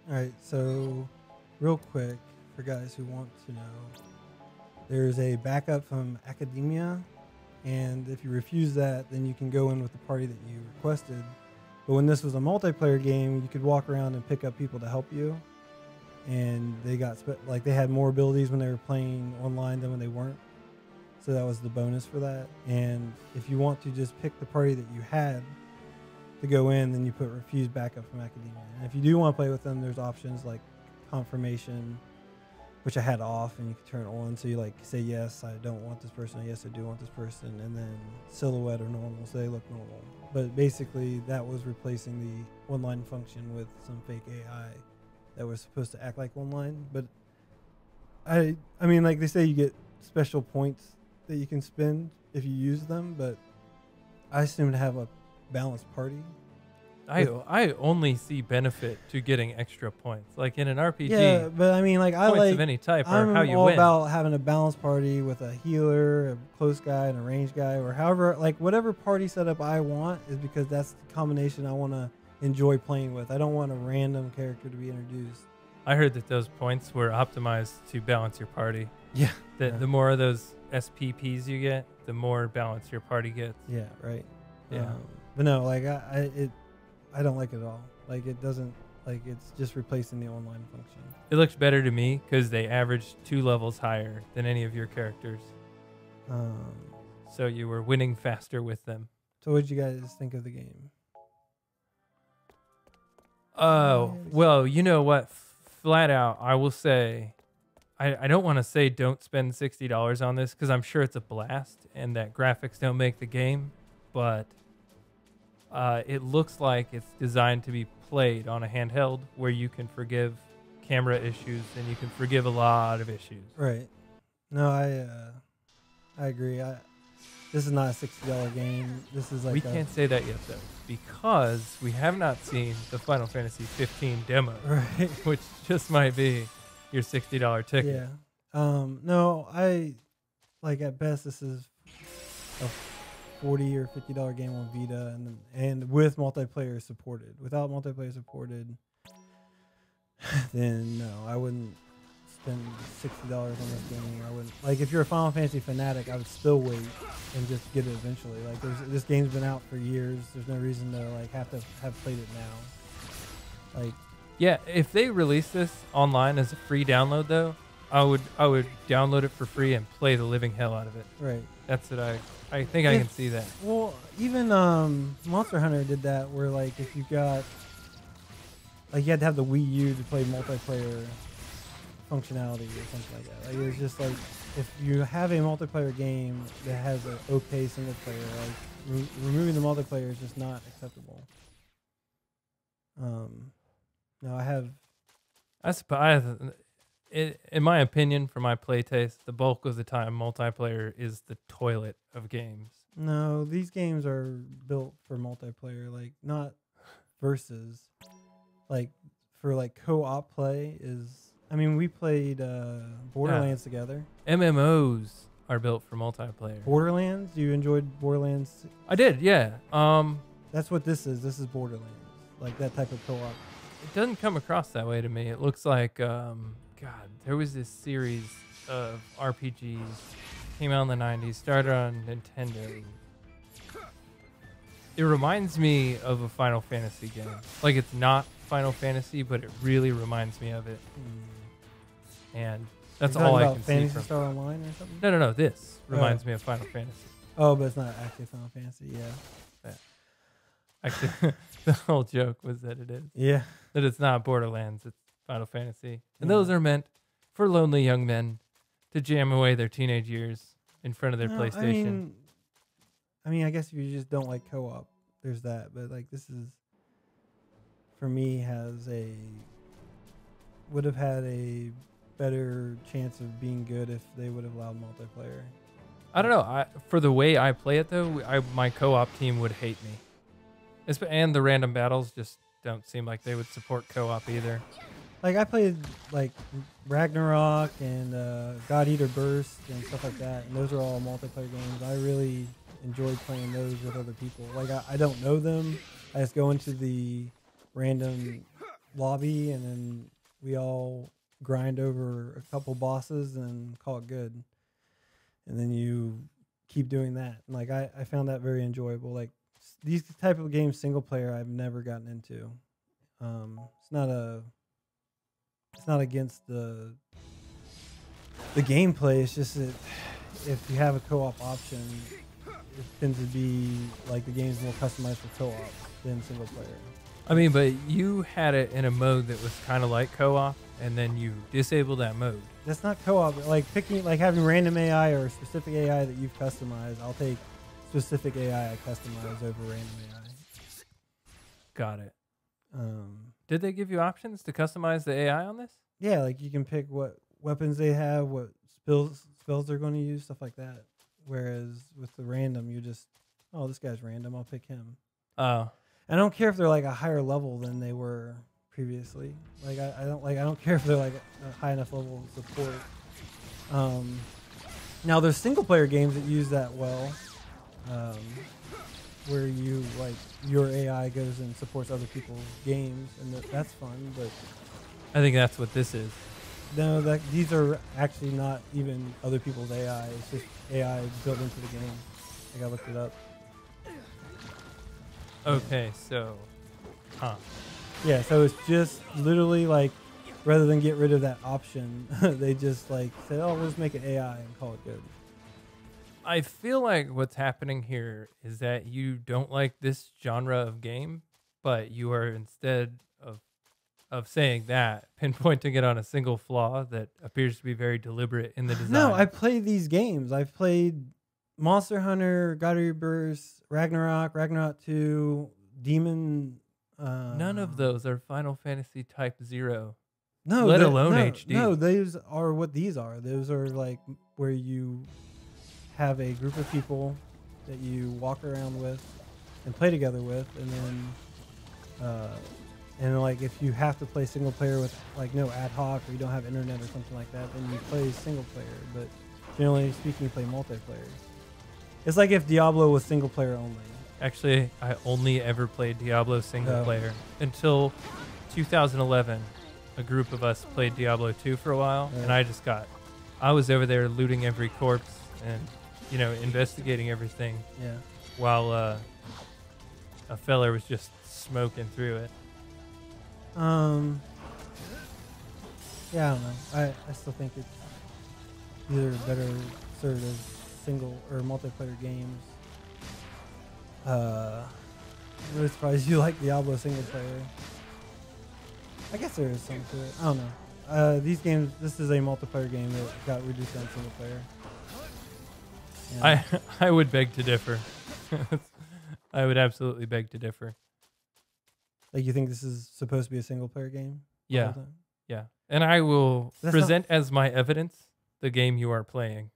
All right, so real quick for guys who want to know, there's a backup from academia, and if you refuse that, then you can go in with the party that you requested. But when this was a multiplayer game, you could walk around and pick up people to help you, and they got like they had more abilities when they were playing online than when they weren't. So that was the bonus for that. And if you want to just pick the party that you had to go in, then you put refuse backup from academia. And if you do want to play with them, there's options like confirmation, which I had off, and you can turn it on. So you like say, yes, I don't want this person, or yes, I do want this person, and then silhouette or normal, so they look normal. But basically that was replacing the online function with some fake AI that was supposed to act like online. But I mean, like they say, you get special points that you can spend if you use them, but I assume to have a balanced party. I only see benefit to getting extra points. Like in an RPG, Yeah, but I mean, like I points like of any type are I'm how you all win. about having a balanced party with a healer, a close guy, and a ranged guy, or however, like whatever party setup I want is because that's the combination I want to enjoy playing with. I don't want a random character to be introduced. I heard that those points were optimized to balance your party. Yeah. That the more of those SPPs you get, the more balance your party gets. Yeah. Right. Yeah. But no, like I don't like it at all. Like it doesn't, like it's just replacing the online function. It looks better to me because they averaged 2 levels higher than any of your characters. So you were winning faster with them. So what did you guys think of the game? Oh, well, you know what? Flat out, I will say, I don't want to say don't spend $60 on this because I'm sure it's a blast and that graphics don't make the game, but it looks like it's designed to be played on a handheld where you can forgive camera issues and you can forgive a lot of issues. Right. No, I agree. This is not a $60 game. This is like we can't say that yet, though, because we have not seen the Final Fantasy 15 demo, right, which just might be your $60 ticket. Yeah. No, I like at best this is a $40 or $50 game on Vita, and with multiplayer supported. Without multiplayer supported, then no, I wouldn't spend $60 on this game. I wouldn't, like, if you're a Final Fantasy fanatic, I would still wait and just get it eventually. Like, this game's been out for years. There's no reason to like have to have played it now. Like, yeah, if they release this online as a free download, though, I would download it for free and play the living hell out of it. right. That's what I think I can see that. Well, even Monster Hunter did that, where like if you got, like, you had to have the Wii U to play multiplayer functionality or something like that. Like, it was just like, if you have a multiplayer game that has an okay single player, like removing the multiplayer is just not acceptable. No, I have. In my opinion, for my play taste, the bulk of the time, multiplayer is the toilet of games. No, these games are built for multiplayer, like not versus. Like for like co-op play is. I mean, we played Borderlands together. MMOs are built for multiplayer. Borderlands? You enjoyed Borderlands? I did, yeah. That's what this is. This is Borderlands, like that type of co-op. It doesn't come across that way to me. It looks like, God, there was this series of RPGs came out in the 90s, started on Nintendo. It reminds me of a Final Fantasy game. Like, it's not Final Fantasy, but it really reminds me of it. And that's all I can see Fantasy from Star Online or something? No. This reminds me of Final Fantasy. Oh, but it's not actually Final Fantasy. Yeah. Actually, the whole joke was that it is. Yeah. That it's not Borderlands, it's Final Fantasy. And those are meant for lonely young men to jam away their teenage years in front of their PlayStation. I mean, I guess if you just don't like co-op, there's that. But like, this is, for me, would have had a better chance of being good if they would have allowed multiplayer. I don't know. For the way I play it, though, my co-op team would hate me. And the random battles just don't seem like they would support co-op either. Like, I played like Ragnarok and God Eater Burst and stuff like that, and those are all multiplayer games. I really enjoyed playing those with other people. Like, I don't know them. I just go into the random lobby, and then we all grind over a couple bosses and call it good. And then you keep doing that. And like I found that very enjoyable. Like these type of games, single player, I've never gotten into. It's not against the gameplay. It's just that if you have a co-op option, it tends to be like the game's more customized for co-op than single player. I mean, but you had it in a mode that was kind of like co-op, and then you disabled that mode. That's not co-op. Like having random AI or specific AI that you've customized. I'll take specific AI I customize over random AI. Got it. Did they give you options to customize the AI on this? Yeah, like you can pick what weapons they have, what spells they're going to use, stuff like that. Whereas with the random, you just, oh, this guy's random, I'll pick him. Oh. I don't care if they're like a higher level than they were previously. Like I don't care if they're like a high enough level of support. Now there's single player games that use that well, where you like your AI goes and supports other people's games, and that's fun. But I think that's what this is. no, these are actually not even other people's AI. It's just AI built into the game. Like I looked it up. Okay, so, Yeah, so it's just literally like, rather than get rid of that option, they just like said, oh, we'll just make it AI and call it good. I feel like what's happening here is that you don't like this genre of game, but you are, instead of saying that, pinpointing it on a single flaw that appears to be very deliberate in the design. No, I played these games. I've played Monster Hunter, God of Rebirth, Ragnarok 2, Demon. None of those are Final Fantasy Type-0. No, let alone HD. No, those are what these are. Those are like where you have a group of people that you walk around with and play together with, and then like if you have to play single player with like no ad hoc or you don't have internet or something like that, then you play single player. But generally speaking, you play multiplayer. It's like if Diablo was single player only. Actually, I only ever played Diablo single player until 2011. A group of us played Diablo 2 for a while, and I was over there looting every corpse and, investigating everything. Yeah. While a fella was just smoking through it. Yeah, I don't know. I still think it's either better served as single or multiplayer games. I'm really surprised you like Diablo single player. I guess there is some to it. I don't know. These games, this is a multiplayer game that got reduced down to single player. Yeah. I would beg to differ. I would absolutely beg to differ. Like, you think this is supposed to be a single player game? Yeah. Yeah. And I will present as my evidence the game you are playing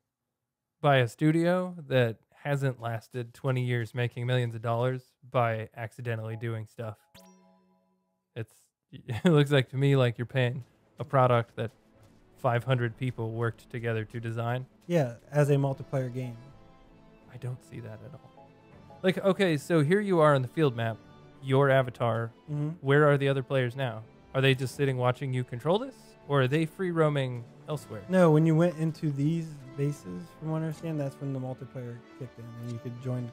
by a studio that hasn't lasted 20 years making millions of dollars by accidentally doing stuff. It looks like to me like you're paying a product that 500 people worked together to design. Yeah, as a multiplayer game. I don't see that at all. Like, okay, so here you are on the field map, your avatar. Mm-hmm. Where are the other players now? Are they just sitting watching you control this? Or are they free roaming elsewhere? No, when you went into these bases, from what I understand, that's when the multiplayer kicked in. And you could join,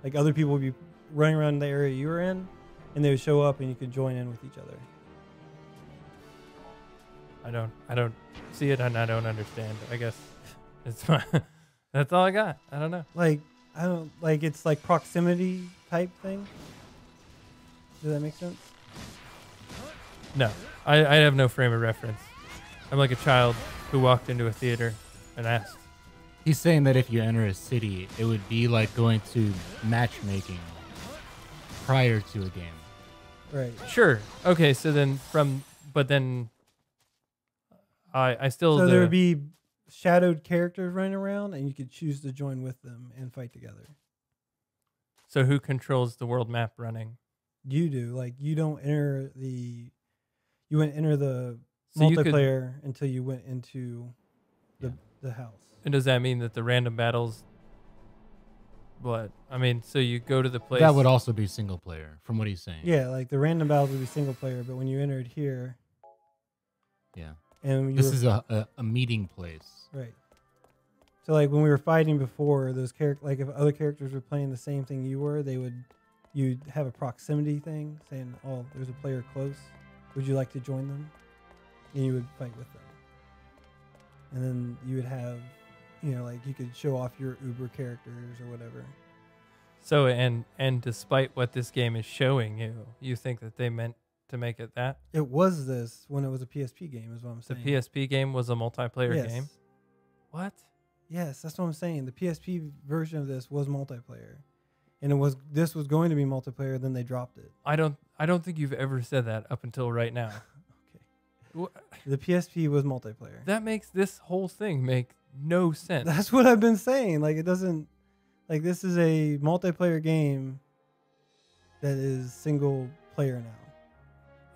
like other people would be running around the area you were in, and they would show up and you could join in with each other. I don't see it and I don't understand. I guess it's fine. That's all I got. I don't know. Like, it's like proximity type thing. Does that make sense? No, I have no frame of reference. I'm like a child who walked into a theater and asked. He's saying that if you enter a city, it would be like going to matchmaking prior to a game. Right. Sure. Okay, so then I still... So there would be shadowed characters running around, and you could choose to join with them and fight together. So who controls the world map running? You do. Like, you don't enter the... You wouldn't enter the so multiplayer until you went into the house. And does that mean that the random battles But I mean, so you go to the place. That would also be single player, from what he's saying. Yeah, like the random battles would be single player, but when you entered here, Yeah. and This is a meeting place. right. So like when we were fighting before, those like if other characters were playing the same thing you were, you'd have a proximity thing saying, "Oh, there's a player close. Would you like to join them?" And you would fight with them. And then you would have, like you could show off your Uber characters or whatever. So and despite what this game is showing you, you think that they meant to make it that? It was this when it was a PSP game, is what I'm saying. The PSP game was a multiplayer Yes. game? What? Yes, that's what I'm saying. The PSP version of this was multiplayer. And this was going to be multiplayer, then they dropped it. I don't think you've ever said that up until right now. Okay. The PSP was multiplayer. That makes this whole thing make no sense. That's what I've been saying. Like, it doesn't, like, this is a multiplayer game that is single player now.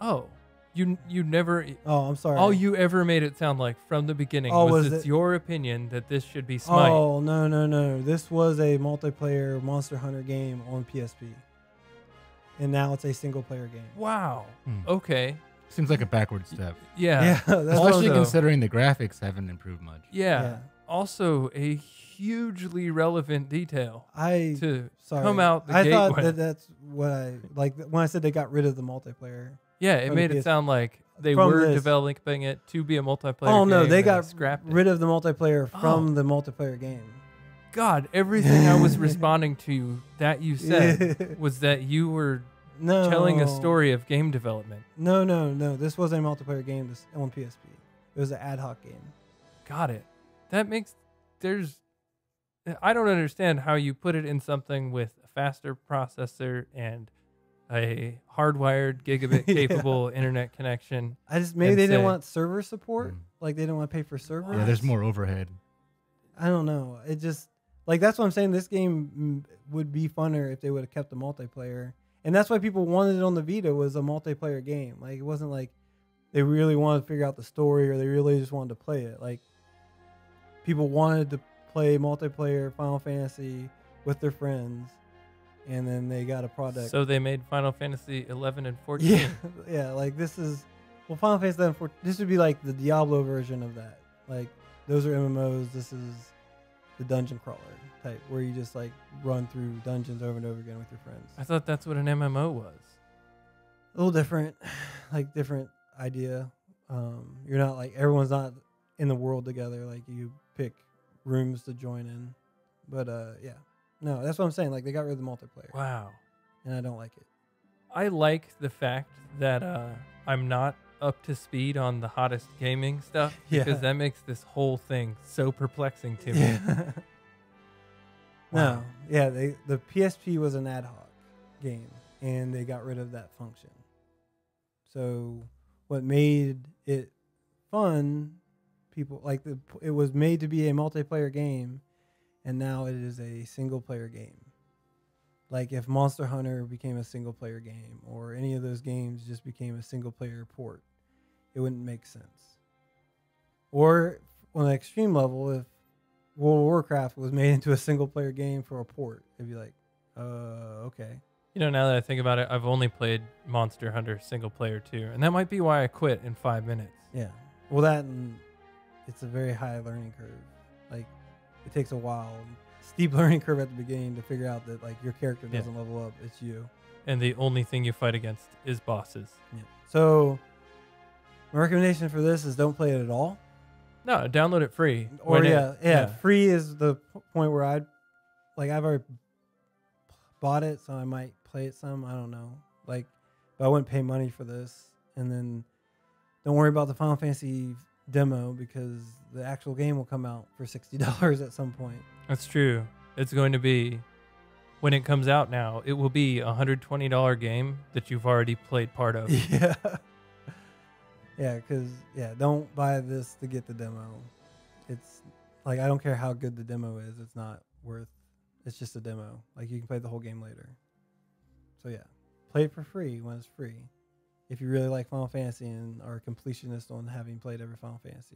Oh, you never. Oh, I'm sorry. All you ever made it sound like from the beginning was it's your opinion that this should be Smite. Oh, no. This was a multiplayer Monster Hunter game on PSP. And now it's a single player game. Wow. Okay. Seems like a backward step. Yeah. That's Especially also, considering the graphics haven't improved much. Yeah. Also, a hugely relevant detail to come out the I gateway. thought that's what I like when I said they got rid of the multiplayer. Yeah, it made it sound like they were developing it to be a multiplayer game. Oh no, they got scrapped rid of the multiplayer from the multiplayer game. God, everything I was responding to that you said was that you were telling a story of game development. No. This was a multiplayer game on PSP. It was an ad hoc game. Got it. That makes I don't understand how you put it in something with a faster processor and a hardwired gigabit capable internet connection. Maybe they didn't want server support. Like they didn't want to pay for servers. Yeah, there's more overhead. I don't know. It just that's what I'm saying. This game would be funner if they would have kept the multiplayer, and that's why people wanted it on the Vita was a multiplayer game. Like it wasn't like they really wanted to figure out the story or they really just wanted to play it. Like people wanted to play multiplayer Final Fantasy with their friends. And then they got a product. So they made Final Fantasy 11 and 14. Yeah. Like this is, Final Fantasy 11, 14, this would be like the Diablo version of that. Like those are MMOs. This is the dungeon crawler type where you just like run through dungeons over and over again with your friends. I thought that's what an MMO was. A little different, like different idea. You're not like everyone's not in the world together. Like you pick rooms to join in, but yeah. No, that's what I'm saying. Like they got rid of the multiplayer. Wow. And I don't like it. I like the fact that I'm not up to speed on the hottest gaming stuff because that makes this whole thing so perplexing to me. Wow. No. Yeah, the PSP was an ad hoc game and they got rid of that function. So what made it fun, it was made to be a multiplayer game. And now it is a single-player game. Like if Monster Hunter became a single-player game or any of those games just became a single-player port, it wouldn't make sense. Or on an extreme level, if World of Warcraft was made into a single-player game for a port, it'd be like, okay. Now that I think about it, I've only played Monster Hunter single-player too. And that might be why I quit in 5 minutes. Yeah. Well, it's a very high learning curve. Like, it takes a while, steep learning curve at the beginning to figure out that like your character doesn't level up. It's you. And the only thing you fight against is bosses. Yeah. So my recommendation for this is don't play it at all. No, download it free. Or free is the point where I've already bought it, so I might play it some. I don't know. But I wouldn't pay money for this. And then don't worry about the Final Fantasy demo because the actual game will come out for $60 at some point. That's true. It's going to be, when it comes out now, it will be a $120 game that you've already played part of. Yeah. Because don't buy this to get the demo. It's like I don't care how good the demo is. It's not worth. It's just a demo. Like you can play the whole game later. So play it for free when it's free. If you really like Final Fantasy and are a completionist on having played every Final Fantasy.